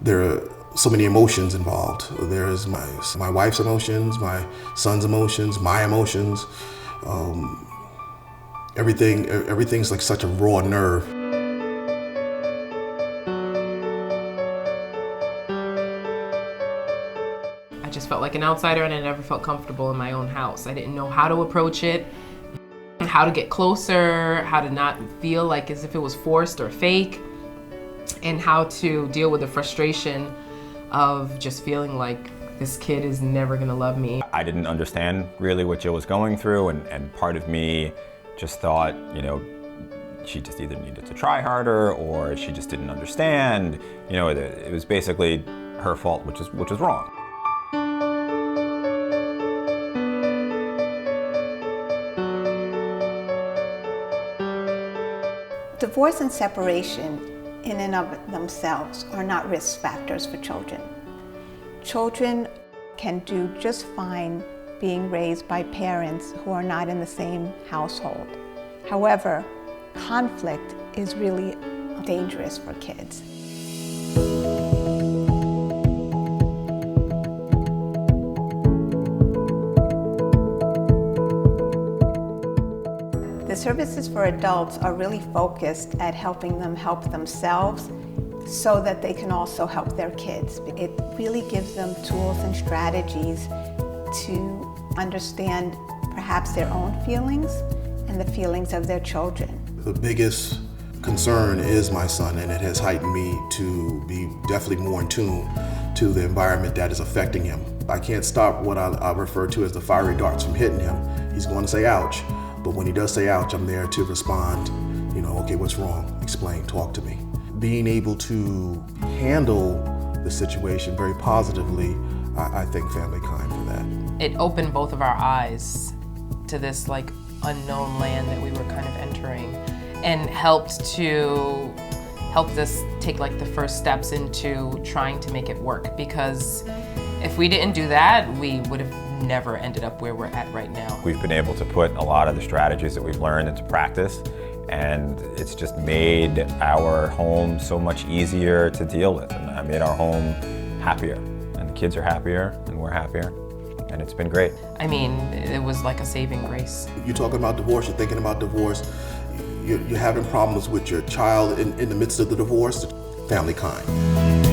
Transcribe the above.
There are so many emotions involved. There's my wife's emotions, my son's emotions, my emotions. Everything's like such a raw nerve. I just felt like an outsider, and I never felt comfortable in my own house. I didn't know how to approach it, how to get closer, how to not feel like as if it was forced or fake, and how to deal with the frustration of just feeling like this kid is never gonna love me. I didn't understand really what Jill was going through, and part of me just thought, you know, she just either needed to try harder or she just didn't understand. You know, it was basically her fault, which was wrong. Divorce and separation in and of themselves are not risk factors for children. Children can do just fine being raised by parents who are not in the same household. However, conflict is really dangerous for kids. The services for adults are really focused at helping them help themselves so that they can also help their kids. It really gives them tools and strategies to understand perhaps their own feelings and the feelings of their children. The biggest concern is my son, and it has heightened me to be definitely more in tune to the environment that is affecting him. I can't stop what I refer to as the fiery darts from hitting him. He's going to say ouch, but when he does say ouch, I'm there to respond, you know, okay, what's wrong? Explain, talk to me. Being able to handle the situation very positively, I thank FamilyKind for that. It opened both of our eyes to this like unknown land that we were kind of entering, and helped us take like the first steps into trying to make it work, because if we didn't do that, we would have never ended up where we're at right now. We've been able to put a lot of the strategies that we've learned into practice, and it's just made our home so much easier to deal with, and I made our home happier, and the kids are happier, and we're happier, and it's been great. I mean, it was like a saving grace. You're talking about divorce, you're thinking about divorce, you're having problems with your child in the midst of the divorce, FamilyKind.